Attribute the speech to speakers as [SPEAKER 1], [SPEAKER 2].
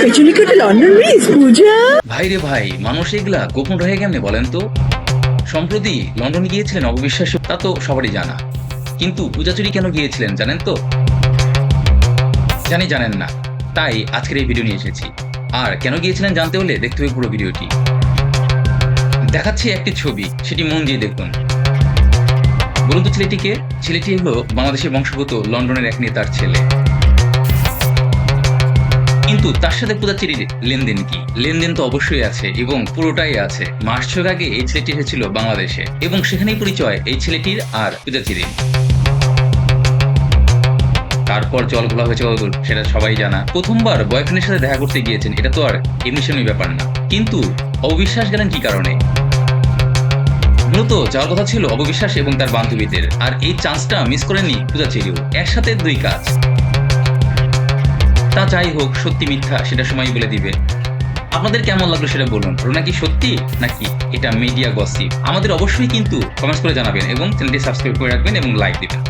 [SPEAKER 1] পেছনে কি ওটা লন্ডন ব্রিজ পূজা?
[SPEAKER 2] ভাই রে ভাই, মানুষ এগুলা গোপন রয়ে কেমনে বলেন তো? সম্প্রতি লন্ডন গিয়েছিলেন অবিশ্বাস, তা তো সবারই জানা। কিন্তু পূজাচুরি কেন গিয়েছিলেন জানেন তো? জানেন না, তাই আজকের এই ভিডিও নিয়ে এসেছি। আর কেন গিয়েছিলেন জানতে হলে দেখতে হবে পুরো ভিডিওটি। দেখাচ্ছি একটি ছবি, সেটি মন দিয়ে দেখুন। বলুন তো ছেলেটিকে? ছেলেটি হলো বাংলাদেশের বংশগত লন্ডনের এক নেতার ছেলে। কিন্তু তার সাথে পূজাচুরির লেনদেন কি? লেনদেন তো অবশ্যই আছে, এবং পুরোটাই আছে। মাস 6 আগে এই ছেলেটি এসেছিল বাংলাদেশে, এবং সেখানেই পরিচয় এই ছেলেটির আর পূজাচুরির। তারপর জল ঘোলা হয়েছে কতদূর সেটা সবাই জানা। প্রথমবার বয়ফ্রেন্ডের সাথে দেখা করতে গিয়েছেন, এটা তো আর এমনি ব্যাপার না। কিন্তু অবিশ্বাস গেলেন কি কারণে? মূলত যাওয়ার কথা ছিল অবিশ্বাস এবং তার বান্ধবীদের, আর এই চান্সটা মিস করেনি পূজাচুরিও। একসাথে দুই কাজ। তা যাই হোক, সত্যি মিথ্যা সেটা সময় বলে দিবে। আপনাদের কেমন লাগলো সেটা বলুন। ওটা নাকি সত্যি নাকি এটা মিডিয়া গসিপ? আমাদের অবশ্যই কিন্তু কমেন্টস করে জানাবেন, এবং চ্যানেলটি সাবস্ক্রাইব করে রাখবেন এবং লাইক দিবেন।